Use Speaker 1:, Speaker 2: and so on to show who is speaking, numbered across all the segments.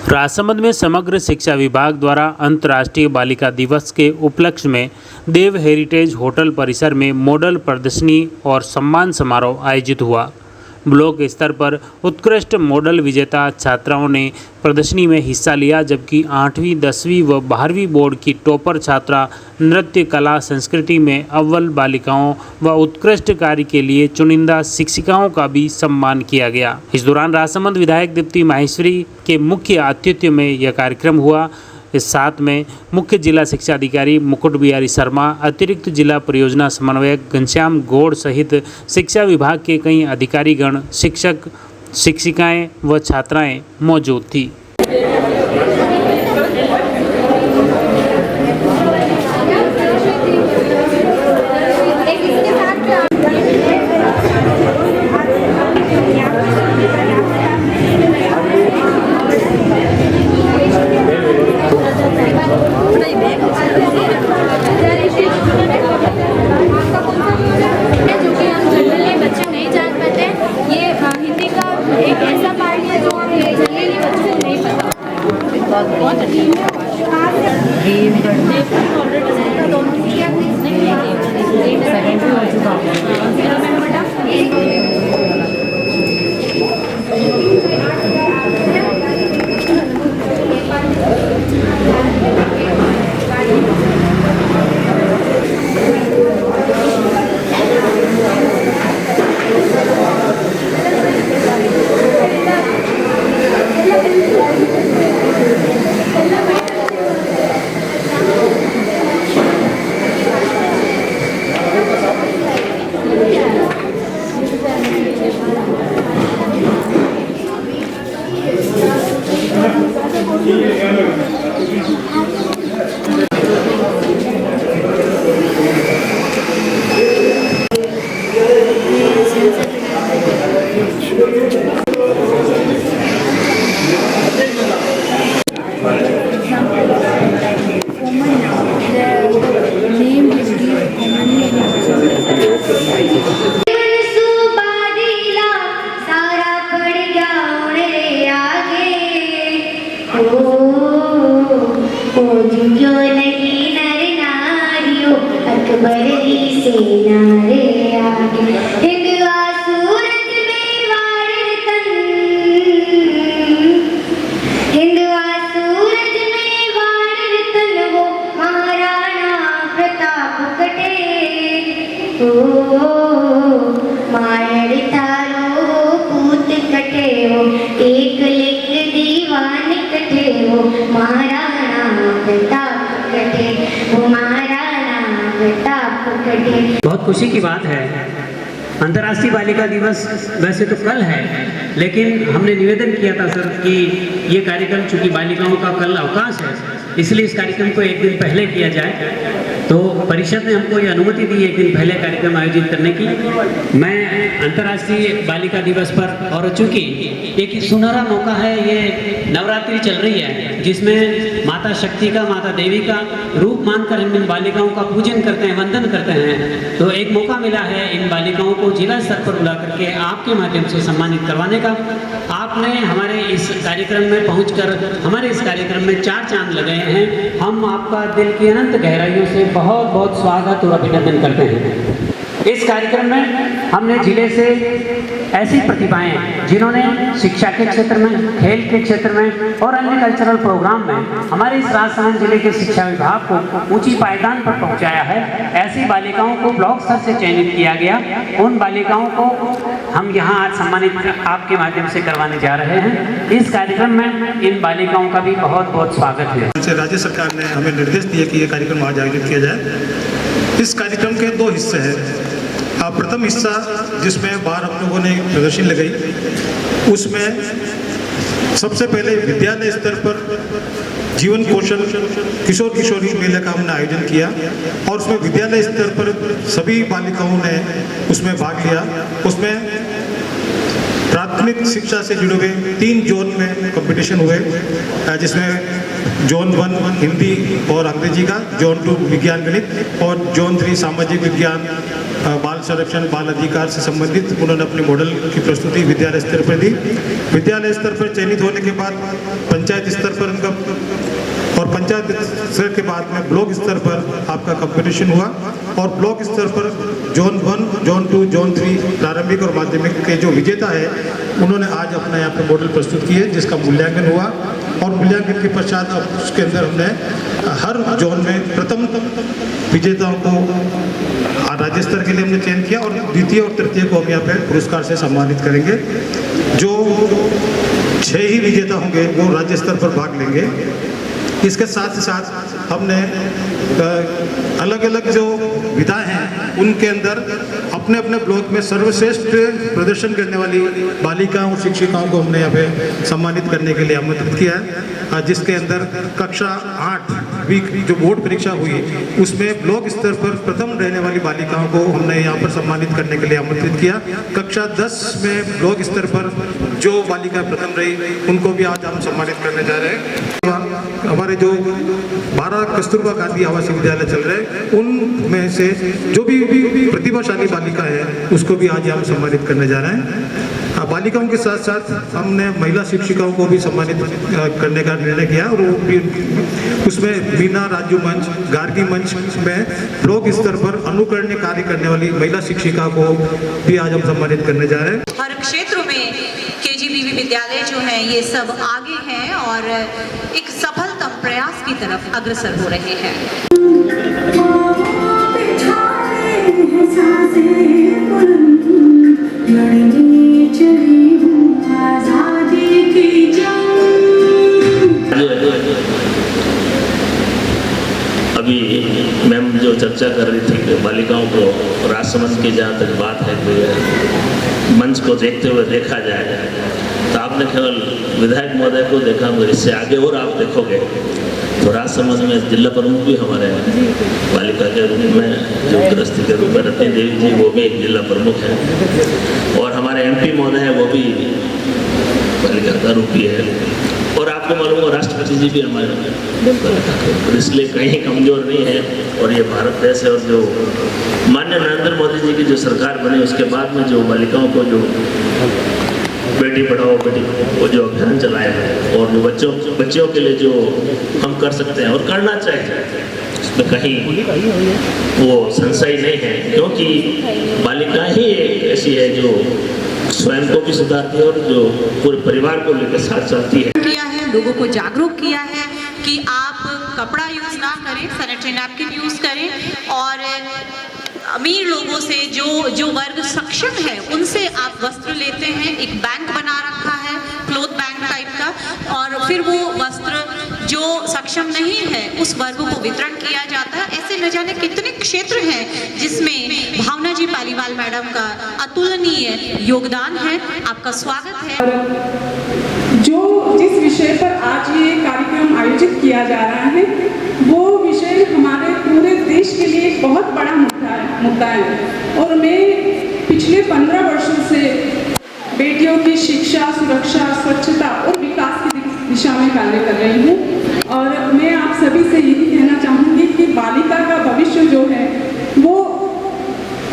Speaker 1: राजसमंद में समग्र शिक्षा विभाग द्वारा अंतर्राष्ट्रीय बालिका दिवस के उपलक्ष्य में देव हेरिटेज होटल परिसर में मॉडल प्रदर्शनी और सम्मान समारोह आयोजित हुआ। ब्लॉक स्तर पर उत्कृष्ट मॉडल विजेता छात्राओं ने प्रदर्शनी में हिस्सा लिया, जबकि 8वीं, 10वीं व 12वीं बोर्ड की टॉपर छात्रा नृत्य कला संस्कृति में अव्वल बालिकाओं व उत्कृष्ट कार्य के लिए चुनिंदा शिक्षिकाओं का भी सम्मान किया गया। इस दौरान राजसमंद विधायक दीप्ति माहेश्वरी के मुख्य आतिथ्य में यह कार्यक्रम हुआ। इस साथ में मुख्य जिला शिक्षा अधिकारी मुकुट बिहारी शर्मा, अतिरिक्त जिला परियोजना समन्वयक घनश्याम गौड़ सहित शिक्षा विभाग के कई अधिकारीगण, शिक्षक, शिक्षिकाएं व छात्राएं मौजूद थी।
Speaker 2: बहुत खुशी की बात है। अंतर्राष्ट्रीय बालिका दिवस वैसे तो कल है, लेकिन हमने निवेदन किया था सर कि ये कार्यक्रम चूंकि बालिकाओं का कल अवकाश है, इसलिए इस कार्यक्रम को एक दिन पहले किया जाए। तो परिषद ने हमको ये अनुमति दी एक दिन पहले कार्यक्रम आयोजित करने की। मैं अंतर्राष्ट्रीय बालिका दिवस पर, और चूंकि एक सुनहरा मौका है, ये नवरात्रि चल रही है जिसमें माता शक्ति का, माता देवी का रूप मानकर हम इन बालिकाओं का पूजन करते हैं, वंदन करते हैं। तो एक मौका मिला है इन बालिकाओं को जिला स्तर पर बुला करके आपके माध्यम से सम्मानित करवाने का। आपने हमारे इस कार्यक्रम में पहुंचकर हमारे इस कार्यक्रम में 4 चांद लगाए हैं। हम आपका दिल की अनंत गहराइयों से बहुत बहुत स्वागत और अभिनंदन करते हैं। इस कार्यक्रम में हमने जिले से ऐसी प्रतिभाएं जिन्होंने शिक्षा के क्षेत्र में, खेल के क्षेत्र में और अन्य कल्चरल प्रोग्राम में हमारे इस राजसमंद जिले के शिक्षा विभाग को ऊंची पायदान पर पहुंचाया है, ऐसी बालिकाओं को ब्लॉक स्तर से चयनित किया गया। उन बालिकाओं को हम यहाँ आज सम्मानित आपके माध्यम से करवाने जा रहे हैं। इस कार्यक्रम में इन बालिकाओं का भी बहुत बहुत स्वागत है।
Speaker 3: राज्य सरकार ने हमें निर्देश दिए कि ये कार्यक्रम आज आयोजित किया जाए। इस कार्यक्रम के 2 हिस्से हैं। प्रथम हिस्सा जिसमें बाहर हम लोगों ने प्रदर्शनी लगाई, उसमें सबसे पहले विद्यालय स्तर पर जीवन कौशल किशोर किशोरी मेले का हमने आयोजन किया और उसमें विद्यालय स्तर पर सभी बालिकाओं ने उसमें भाग लिया। उसमें प्राथमिक शिक्षा से जुड़े हुए 3 जोन में कंपटीशन हुए, जिसमें जोन 1 हिंदी और अंग्रेजी का, जोन 2 विज्ञान गणित और जोन 3 सामाजिक विज्ञान, बाल संरक्षण, बाल अधिकार से संबंधित उन्होंने अपने मॉडल की प्रस्तुति विद्यालय स्तर पर दी। विद्यालय स्तर पर चयनित होने के बाद पंचायत स्तर पर इनका और पंचायत स्तर के बाद में ब्लॉक स्तर पर आपका कंपटीशन हुआ और ब्लॉक स्तर पर जोन 1, जोन 2, जोन 3 प्रारंभिक और माध्यमिक के जो विजेता है उन्होंने आज अपना यहाँ पे मॉडल प्रस्तुत किए जिसका मूल्यांकन हुआ और मूल्यांकन के पश्चात अब उसके अंदर हमने हर जोन में प्रथम विजेताओं को राज्य स्तर के लिए हमने चयन किया और द्वितीय और तृतीय को हम यहाँ पे पुरस्कार से सम्मानित करेंगे। जो 6 ही विजेता होंगे वो राज्य स्तर पर भाग लेंगे। इसके साथ ही साथ हमने अलग अलग जो विधाएं हैं उनके अंदर अपने अपने ब्लॉक में सर्वश्रेष्ठ प्रदर्शन करने वाली बालिकाओं और शिक्षिकाओं को हमने यहाँ पे सम्मानित करने के लिए आमंत्रित किया है, जिसके अंदर कक्षा 8 जो बोर्ड परीक्षा हुई उसमें ब्लॉक स्तर पर प्रथम रहने वाली बालिकाओं को हमने यहाँ पर सम्मानित करने के लिए आमंत्रित किया। कक्षा 10 में ब्लॉक स्तर पर जो बालिका प्रथम रही उनको भी आज हम सम्मानित करने जा रहे हैं। हमारे जो 12 कस्तूरबा गांधी आवासीय विद्यालय चल रहे हैं उनमें से जो भी प्रतिभाशाली बालिका है उसको भी आज हम सम्मानित करने जा रहे हैं। बालिकाओं के साथ साथ हमने महिला शिक्षिकाओं को भी सम्मानित करने का निर्णय किया और वो भी उसमें मीना राजू मंच, गार्गी मंच में ब्लॉक स्तर पर अनुकरणीय कार्य करने वाली महिला शिक्षिका को भी आज हम सम्मानित करने जा रहे हैं।
Speaker 4: हर क्षेत्र में केजीबीवी विद्यालय जो है ये सब आगे हैं और एक सफलतम प्रयास की तरफ अग्रसर हो रहे हैं।
Speaker 5: अभी मैम जो चर्चा कर रही थी कि बालिकाओं को राजसमंद की जहाँ तक बात है कि मंच को देखते हुए देखा जाए तो आपने केवल विधायक महोदय को देखा, मगर इससे आगे और आप देखोगे तो राजसमंद में जिला प्रमुख भी हमारे बालिका के रूप में जो गृहस्थी के रूप में रत्नी देवी जी वो भी एक जिला प्रमुख है और हमारे MP महोदय है वो भी बालिका का रूप ही है और आपको मालूम हो राष्ट्रपति जी भी हमारे इसलिए कहीं कमजोर नहीं है। और ये भारत देश है और जो माननीय नरेंद्र मोदी जी की जो सरकार बनी उसके बाद में जो बालिकाओं को जो बेटी पढ़ाओ बेटी वो जो अभियान चलाया है और जो बच्चियों के लिए जो हम कर सकते हैं और करना चाहिए उसमें कहीं वो संशय नहीं है, क्योंकि बालिका ही एक ऐसी है जो स्वयं को भी सुधारती है और जो पूरे परिवार को लेकर साथ चलती है।
Speaker 4: किया है, लोगों को जागरूक किया है कि आप कपड़ा यूज ना करें, सैनिटरी नैपकिन यूज करें और अमीर लोगों से जो वर्ग सक्षम है उनसे आप वस्त्र लेते हैं। एक बैंक बना रखा है क्लोथ बैंक टाइप का और फिर वो वस्त्र जो सक्षम नहीं है उस वर्ग को वितरण किया जाता है। ऐसे न जाने कितने क्षेत्र हैं जिसमें भावना जी पालीवाल मैडम का अतुलनीय योगदान है। आपका स्वागत है।
Speaker 6: जिस विषय पर आज ये कार्यक्रम आयोजित किया जा रहा है वो विषय हमारे पूरे देश के लिए एक बहुत बड़ा मुद्दा है और मैं पिछले 15 वर्षों से बेटियों की शिक्षा, सुरक्षा, स्वच्छता और विकास की दिशा में कार्य कर रही हूँ और मैं आप सभी से यही कहना चाहूँगी कि बालिका का भविष्य जो है वो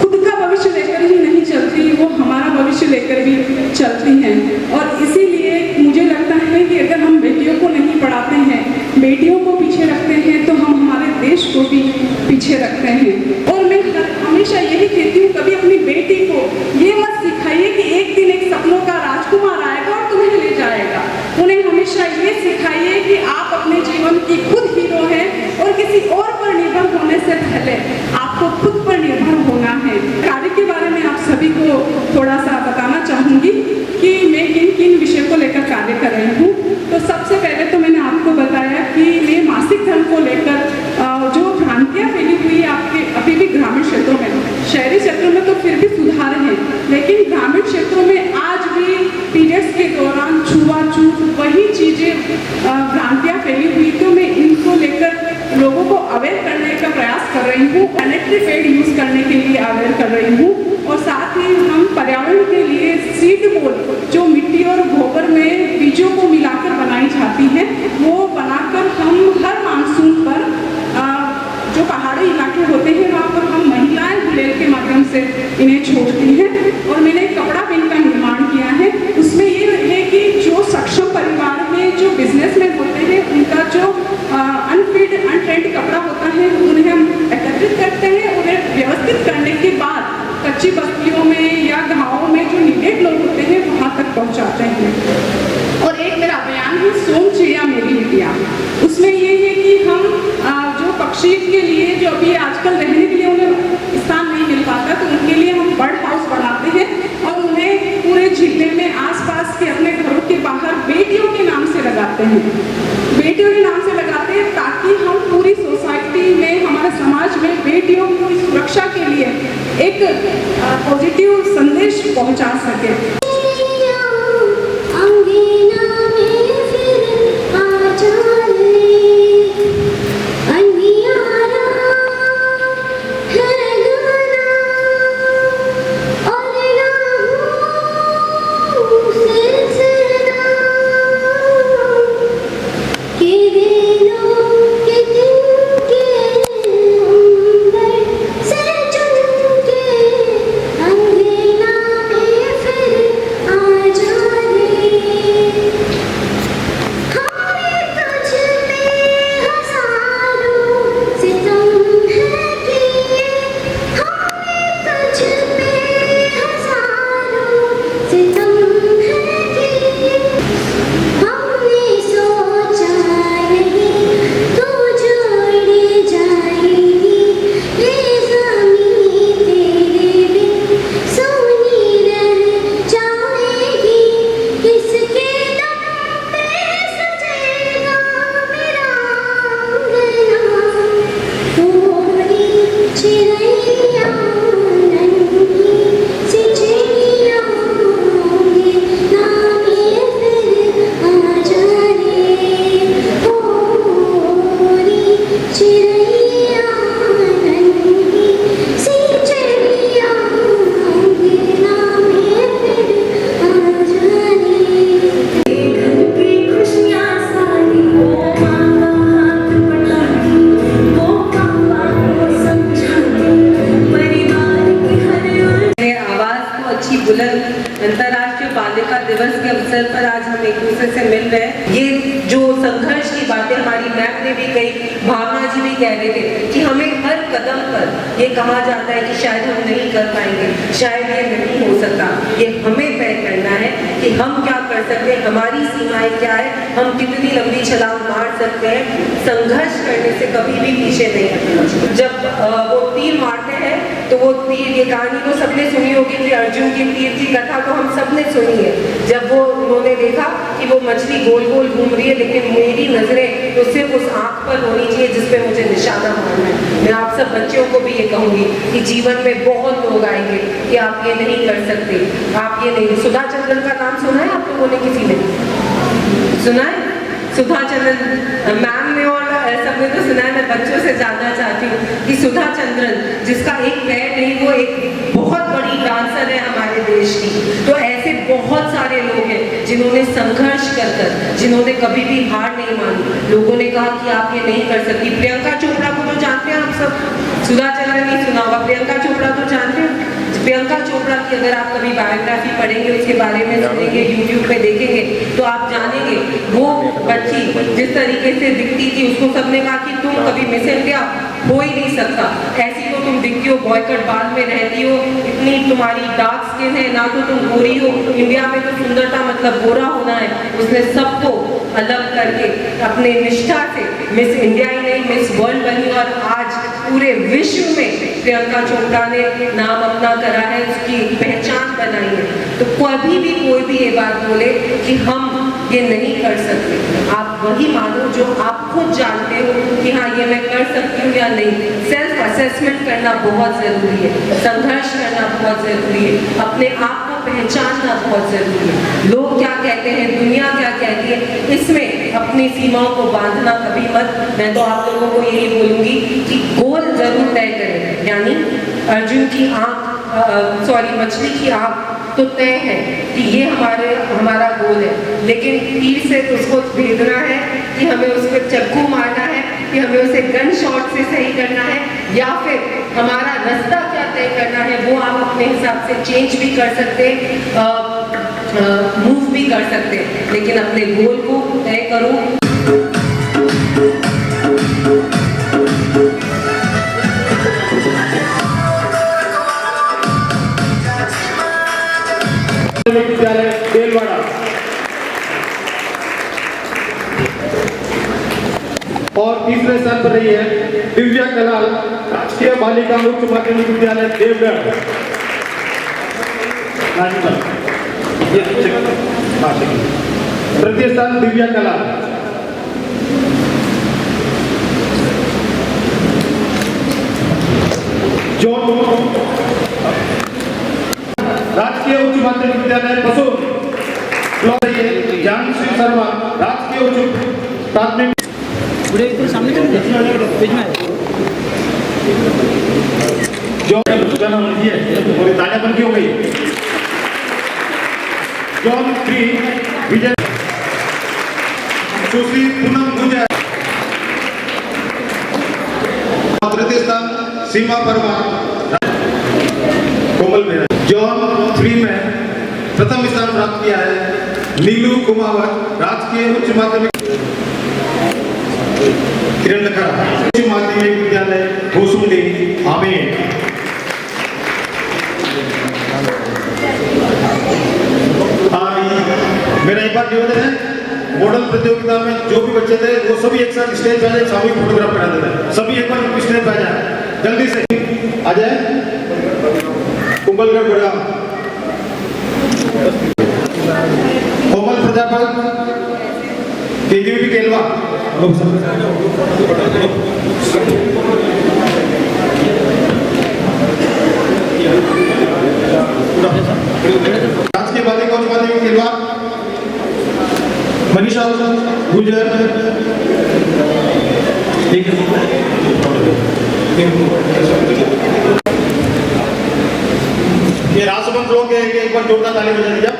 Speaker 6: खुद का भविष्य लेकर ही नहीं चलती, वो हमारा भविष्य लेकर भी चलती हैं और इसीलिए मुझे लगता है कि अगर हम बेटियों को नहीं पढ़ाते हैं, बेटियों को पीछे रखते हैं तो हम हमारे देश को भी पीछे रखते हैं। और मैं हमेशा यही कहती हूँ, कभी अपनी बेटी को ये मत सिखाइए कि एक दिन एक सपनों का राजकुमार आएगा और तुम्हें ले जाएगा। उन्हें हमेशा ये सिखाइए कि आप अपने जीवन की खुद हीरो हैं और किसी और पर निर्भर होने से पहले आपको खुद पर निर्भर होना है। कार्य के बारे में आप सभी को थोड़ा सा बताना चाहूँगी कि मैं किन विषय को लेकर कार्य कर रही हूँ। तो सबसे पहले तो मैंने आपको बताया कि मैं मासिक धर्म को लेकर जो भ्रांतियाँ फैली हुई है आपके अभी भी ग्रामीण क्षेत्रों में, शहरी क्षेत्रों में तो फिर भी सुधार है, लेकिन ग्रामीण क्षेत्रों में आज भी पीरियड्स के दौरान छुआछूत वही चीज़ें भ्रांतियाँ फैली हुई, तो मैं इनको लेकर लोगों को अवेयर करने का प्रयास कर रही हूँ। सैनिटरी पैड यूज़ करने के लिए अवेयर कर रही हूँ और साथ ही हम पर्यावरण के लिए सीड बोल जो मिट्टी और गोबर में बीजों को मिलाकर बनाई जाती है वो बनाकर हम हर मानसून पर जो पहाड़ी इलाके होते हैं वहाँ पर हम महिलाएं गुलेल के माध्यम से इन्हें छोड़ती हैं। और मैंने कपड़ा बिन का निर्माण किया है, उसमें ये है कि जो सक्षम परिवार में जो बिजनेसमैन होते हैं ओम चिड़िया मेरी बिटिया। उसमें ये है कि हम जो पक्षी के लिए जो अभी आजकल रहने के लिए उन्हें स्थान नहीं मिल पाता, तो उनके लिए हम बर्ड हाउस बनाते हैं और उन्हें पूरे जिले में आसपास के अपने घरों के बाहर बेटियों के नाम से लगाते हैं। बेटियों के नाम से लगाते हैं ताकि हम पूरी सोसाइटी में, हमारे समाज में बेटियों की सुरक्षा के लिए एक पॉजिटिव संदेश पहुंचा सके।
Speaker 7: अंतर्राष्ट्रीय बालिका दिवस के अवसर पर आज हम एक दूसरे से मिल रहे हैं। ये जो संघर्ष की बातें हमारी मैम ने भी कही, भावना जी भी कह रहे थे कि हमें हर कदम पर ये कहा जाता है कि शायद हम नहीं कर पाएंगे, शायद ये नहीं हो सकता। ये हमें तय करना है कि हम क्या कर सकते हैं, हमारी सीमाएं क्या है, हम कितनी लंबी छलांग मार सकते हैं। संघर्ष करने से कभी भी पीछे नहीं हटना। जब वो तीर मारते हैं तो वो तीर, ये कहानी तो सबने सुनी होगी कि अर्जुन की तीर की कथा तो हम सबने सुनी है। जब वो उन्होंने देखा कि वो मछली गोल गोल घूम रही है, लेकिन मेरी नजरें तो सिर्फ उस आंख पर होनी चाहिए जिस पे मुझे निशाना मारना है। मैं आप सब बच्चों को भी ये कहूंगी कि जीवन में बहुत लोग आएंगे कि आप ये नहीं कर सकते, आप ये नहीं। सुधा चंद्रन का नाम सुना है आप लोगों ने? किसी ने सुना है? सुधा चंद्रन मैम ने और सबने तो सुना है। मैं बच्चों से जानना चाहती हूँ कि सुधा चंद्रन, जिसका एक पैर नहीं, वो एक बहुत बड़ी डांसर है हमारे देश की। तो ऐसे बहुत सारे लोग हैं जिन्होंने संघर्ष कर जिन्होंने कभी भी हार नहीं मानी। लोगों ने कहा कि आप ये नहीं कर सकती। प्रियंका चोपड़ा को तो जानते हैं आप सब, सुधा चंद्रन नहीं सुना होगा, प्रियंका चोपड़ा तो जानते हैं। प्रियंका चोपड़ा की अगर आप कभी बायोग्राफी पढ़ेंगे, उसके बारे में सुनेंगे, यूट्यूब पे देखेंगे तो आप जानेंगे वो बच्ची जिस तरीके से दिखती थी, उसको सबने कहा कि तुम कभी मिस इंडिया हो ही नहीं सकता, ऐसी तो तुम दिखती हो, बॉयकट बाल में रहती हो, इतनी तुम्हारी डार्क स्किन है, ना तो तुम गोरी हो, इंडिया में तो सुंदरता मतलब गोरा होना है। उसने सबको अलग करके अपने निष्ठा से मिस इंडिया ही नहीं मिस वर्ल्ड बनी और आज पूरे विश्व में प्रियंका चोपड़ा ने नाम अपना करा है, उसकी पहचान बनाई है। तो कभी भी कोई भी ये बात बोले कि हम ये नहीं कर सकते, आप वही मानो जो आप खुद जानते हो कि हाँ ये मैं कर सकती हूँ या नहीं। सेल्फ असेसमेंट करना बहुत ज़रूरी है, संघर्ष करना बहुत ज़रूरी है, अपने आप को पहचानना बहुत ज़रूरी है। लोग क्या कहते हैं, दुनिया क्या कहती है, इसमें अपनी सीमाओं को बांधना कभी मत। मैं तो आप लोगों को यही बोलूँगी कि गोल ज़रूर तय करें। यानी अर्जुन की आँख, मछली की आँख तो तय है कि ये हमारा गोल है, लेकिन तीर से उसको भेजना है कि हमें उस पर चक्कू मारना है, कि हमें उसे गन शॉट से सही करना है, या फिर हमारा रास्ता क्या तय करना है वो आप अपने हिसाब से चेंज भी कर सकते हैं, मूव भी कर सकते हैं, लेकिन अपने गोल को तय करो।
Speaker 8: विद्यालय देलवाड़ा।
Speaker 3: और तीसरे स्थान पर रही है दिव्या कलाल, राजकीय बालिका उच्च माध्यमिक विद्यालय देवगढ़। तृतीय स्थान दिव्या कलाल। राजकीय उच्च माध्यमिक विद्यालय बसूर। जानश्री शर्मा, राजकीय उच्च प्राथमिक। ताजा बन की हो गई। जॉन 3 विजय। सुश्री पूनम गुजर। तृतीय स्थान सीमा परमार, कोमल मेहरा। जॉन 3 में प्रथम स्थान प्राप्त किया है नीलू कुमावत, राजकीय उच्च माध्यमिक। किरण लखरा, उच्च माध्यमिक विद्यालय भोसुंडी आमेर। मेरा एक बार निवेदन है, मॉडल प्रतियोगिता में जो भी बच्चे थे वो सभी एक साथ स्टेज पे आ जाए, सामूहिक फोटोग्राफ करा देते हैं। सभी एक बार स्टेज पे आ जाए, जल्दी से आ जाए। कुंभलगढ़ बड़ा कोमल प्रजापति, केजीबी केलवा। राजकीय बालिका उच्च माध्यमिक केलवा मनीषा गुजर। ये राजसमंद लोग एक बार जोरदार ताली बजा दीजिए।